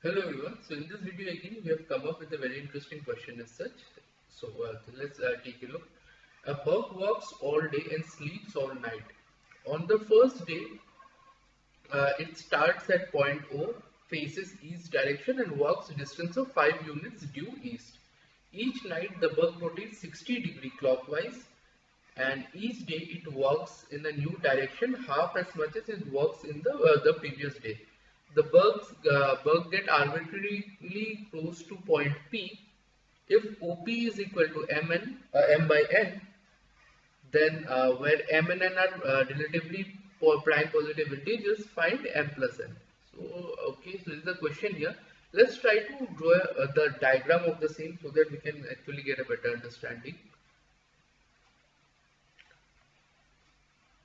Hello everyone. So in this video again we have come up with a very interesting question as such. So let's take a look. A bug works all day and sleeps all night. On the first day, it starts at point O, faces east direction and walks a distance of 5 units due east. Each night the bug rotates 60° clockwise and each day it walks in a new direction half as much as it walks in the previous day. The bug get arbitrarily close to point P. If OP is equal to m by n, then where m and n are relatively prime positive integers, find m plus n. So okay, so this is the question here. Let's try to draw the diagram of the same so that we can actually get a better understanding.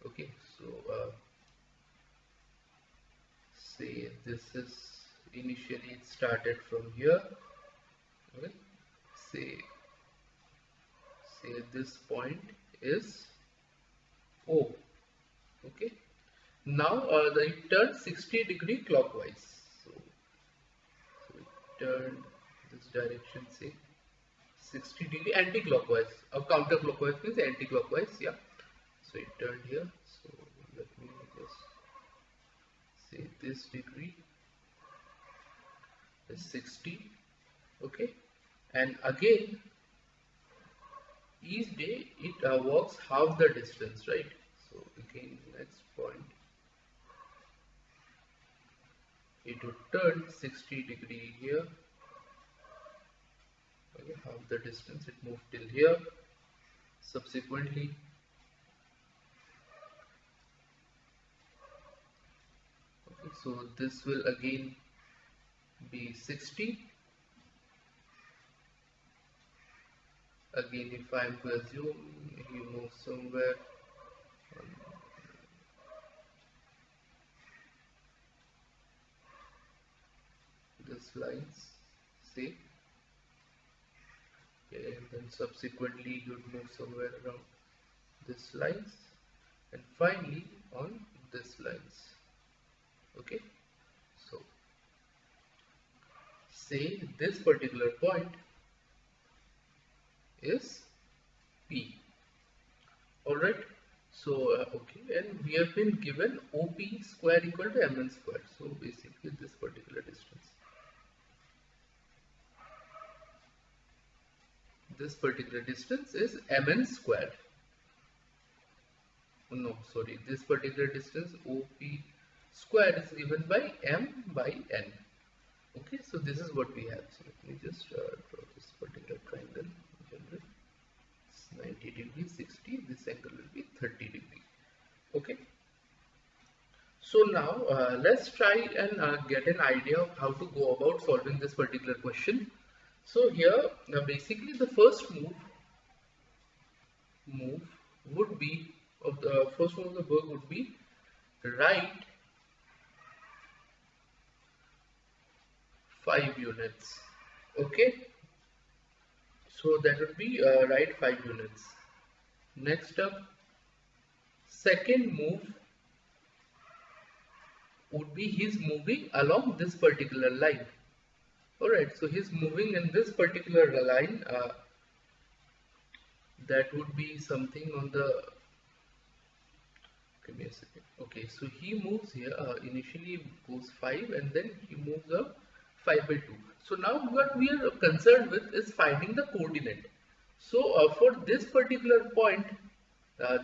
Okay, so say this is initially it started from here. Okay, say this point is O. Okay, now it turns 60° clockwise. So it turned this direction, say 60° anti-clockwise. Counterclockwise means anti-clockwise. Yeah. So it turned here. So let me just say this degree is 60. Okay, and again each day it walks half the distance, right? So again next point it would turn 60° here. Okay, half the distance it moved till here. Subsequently so this will again be 60. Again, if I am to assume he moves somewhere on this lines, say, okay, and then subsequently he would move somewhere around this lines, and finally on this lines. Okay, so say this particular point is P. Alright, so okay, and we have been given OP square equal to mn square. So basically this particular distance. This particular distance is mn square. No, sorry, this particular distance OP square is given by m by n. Okay, so this is what we have. So let me just draw this particular triangle in general. It's 90°, 60. This angle will be 30°. Okay. So now let's try and get an idea of how to go about solving this particular question. So here, basically the first move would be of the first move of the bug would be right 5 units. Okay, so that would be right 5 units. Next up, second move would be he's moving along this particular line. Alright, so he's moving in this particular line. That would be something on the, give me a second. Okay, so he moves here, initially goes 5 and then he moves up 5 by 2. So now what we are concerned with is finding the coordinate. So for this particular point, so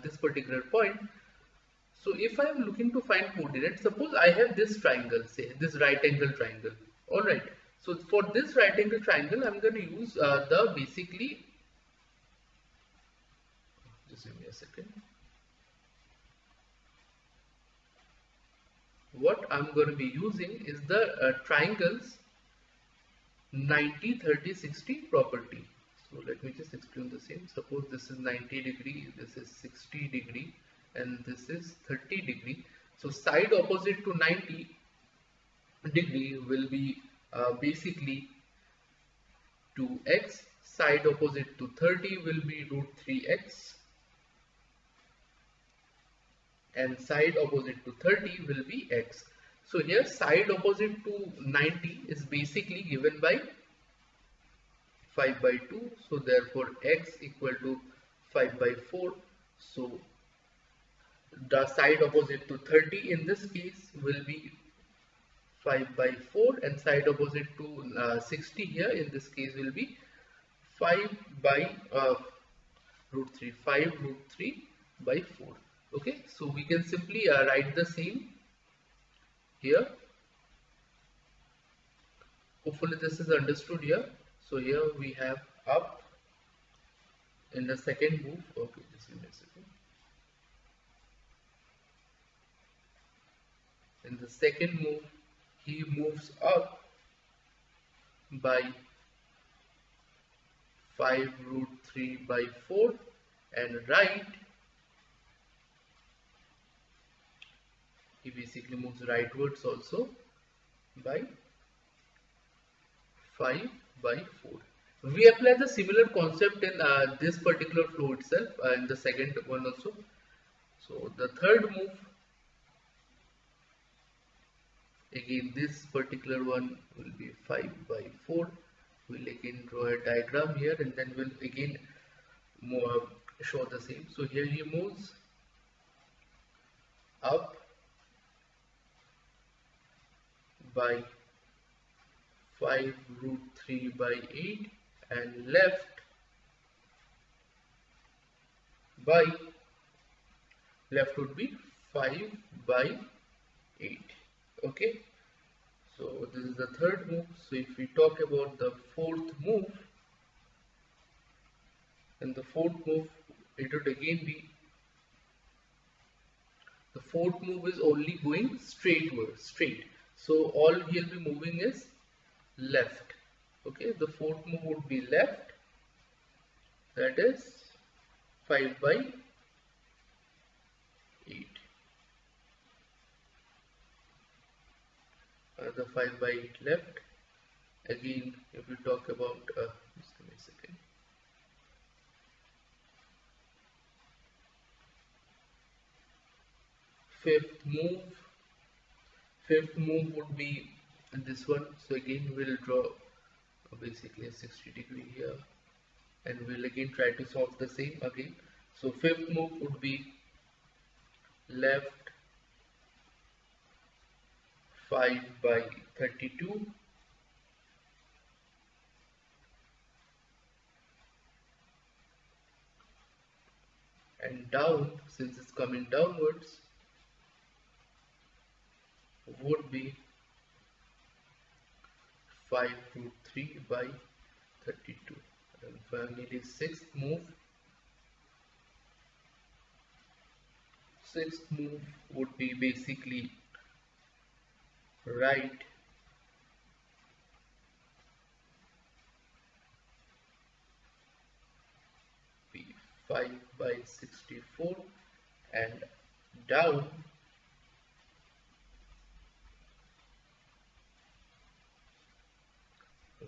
if I am looking to find coordinate, suppose I have this triangle, say this right angle triangle. Alright, so for this right angle triangle, I'm going to use the basically, just give me a second. What I'm going to be using is the triangles 90, 30, 60 property. So let me just explain the same. Suppose this is 90°, this is 60°, and this is 30°. So side opposite to 90° will be basically 2x. Side opposite to 30 will be root 3x. And side opposite to 30 will be x. So here side opposite to 90 is basically given by 5 by 2. So therefore x equal to 5 by 4. So the side opposite to 30 in this case will be 5 by 4, and side opposite to 60 here in this case will be 5 by root 3, 5 root 3 by 4. Okay, so we can simply write the same here. Hopefully this is understood here. So here we have up in the second move. Okay, just give me a second. In the second move, he moves up by 5 root 3 by 4, and right, he basically moves rightwards also by 5 by 4. We apply the similar concept in this particular flow itself, in the second one also. So the third move, again this particular one will be 5 by 4. We'll again draw a diagram here, and then we'll again show the same. So here he moves up by 5 root 3 by 8, and left would be 5 by 8. Okay, so this is the third move. So if we talk about the fourth move, and the fourth move, it would again be, the fourth move is only going straight. So all he'll be moving is left. Okay, the fourth move would be left, that is 5 by 8. The 5 by 8 left. Again, if we talk about just give me a second. Fifth move would be this one. So again we'll draw basically a 60-degree here, and we'll again try to solve the same again. So fifth move would be left 5 by 32, and down, since it's coming downwards, would be 5 root 3 by 32. And finally sixth move would be basically right 5 by 64, and down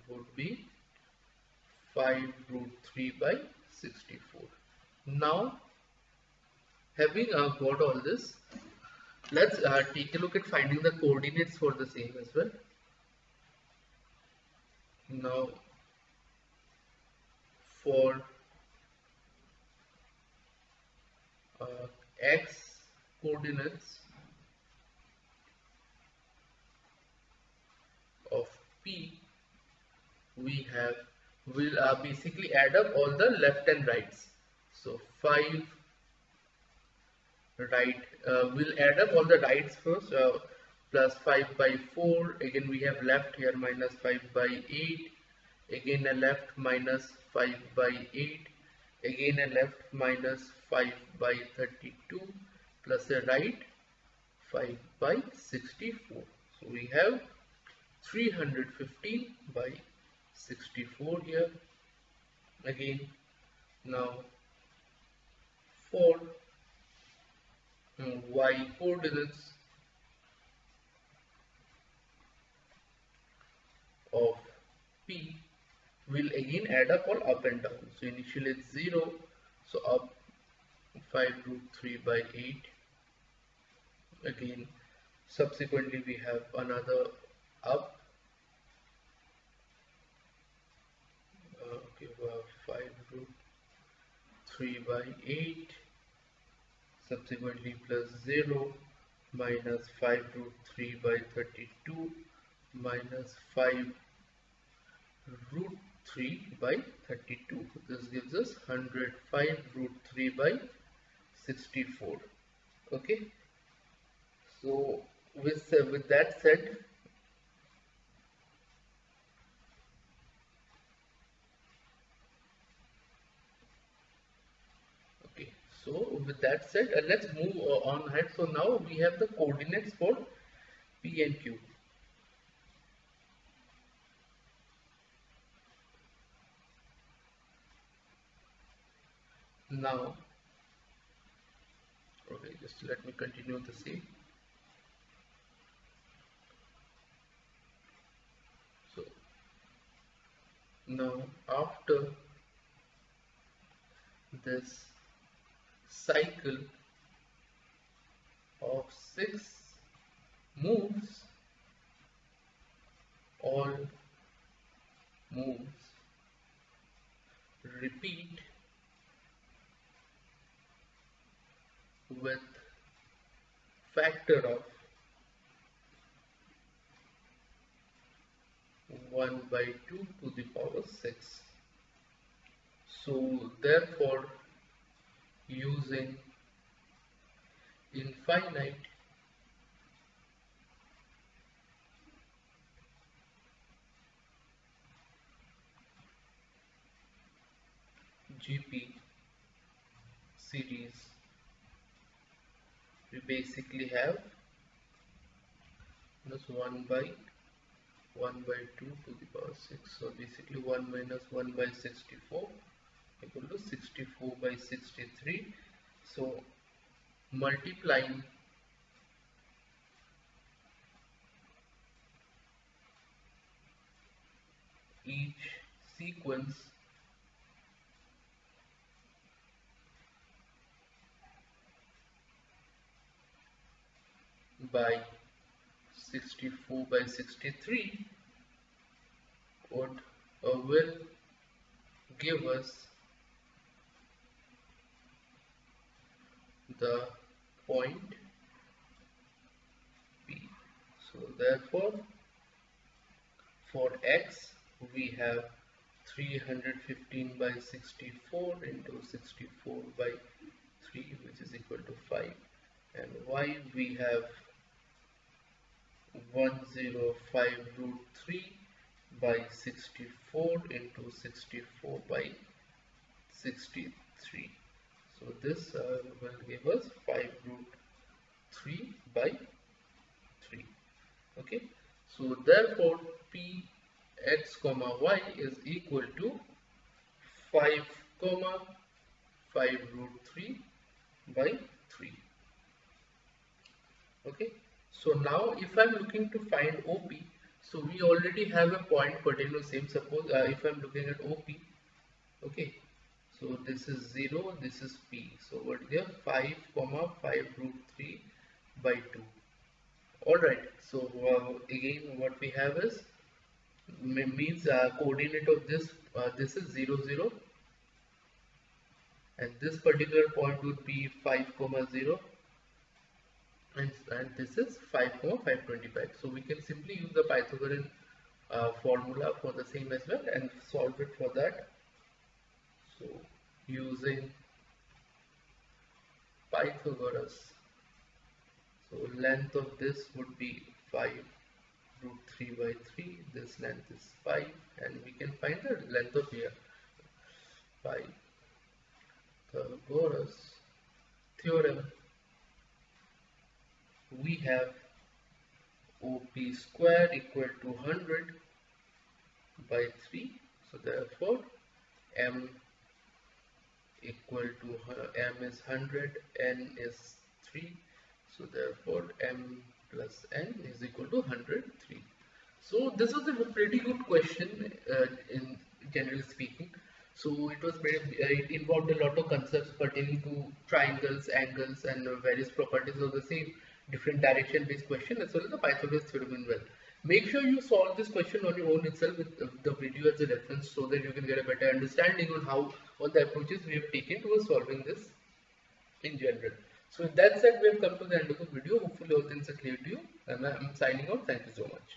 would be 5 root 3 by 64. Now, having got all this, let's take a look at finding the coordinates for the same as well. Now, for x coordinates of P, we'll basically add up all the left and rights. So 5 right, we'll add up all the rights first, plus 5 by 4, again we have left here minus 5 by 8, again a left minus 5 by 8, again a left minus 5 by 32, plus a right 5 by 64. So we have 315 by 64 here. Again, now for y coordinates of P, will again add up all up and down. So initially it's 0, so up 5 root 3 by 8, again Subsequently, we have another up. Okay, 5 root 3 by 8. Subsequently, plus 0 minus 5 root 3 by 32 minus 5 root 3 by 32. This gives us 105 root 3 by 64. Okay. So with that said, okay. So with that said, let's move on ahead. So now we have the coordinates for P and Q. Now, okay, just let me continue the same. So now after this cycle of 6 moves, all moves repeat with factor of 1 by 2 to the power 6. So therefore, using infinite GP series, we basically have minus 1 by 2 to the power 6. So basically 1 minus 1 by 64 equal to 64 by 63. So multiplying each sequence by 64 by 63 will give us the point P. So therefore, for X we have 315 by 64 into 64 by 3, which is equal to 5, and Y we have 105 root 3 by 64 into 64 by 63. So this will give us 5 root 3 by 3. Okay. So therefore P x comma y is equal to 5 comma 5 root 3 by 3. Okay. So now if I'm looking to find OP, so we already have a point pertaining to same. Suppose if I'm looking at OP, okay, so this is 0, this is P. So what is here? 5 comma 5 root 3 by 2. Alright, so again what we have is means coordinate of this this is 0 0, and this particular point would be 5 comma 0, and this is 5 comma 525. So we can simply use the Pythagorean formula for the same as well and solve it for that. So using Pythagoras, so length of this would be 5 root 3 by 3, this length is 5, and we can find the length of here. Pythagoras theorem, we have OP square equal to 100 by 3, so therefore M equal to M is 100, N is 3, so therefore M plus N is equal to 103. So this was a pretty good question in generally speaking. So it was it involved a lot of concepts pertaining to triangles, angles, and various properties of the same. different direction based question as well as the Pythagoras theorem as well. Make sure you solve this question on your own itself with the video as a reference so that you can get a better understanding on how all the approaches we have taken towards solving this in general. So with that said, we have come to the end of the video. Hopefully all things are clear to you, and I'm signing out. Thank you so much.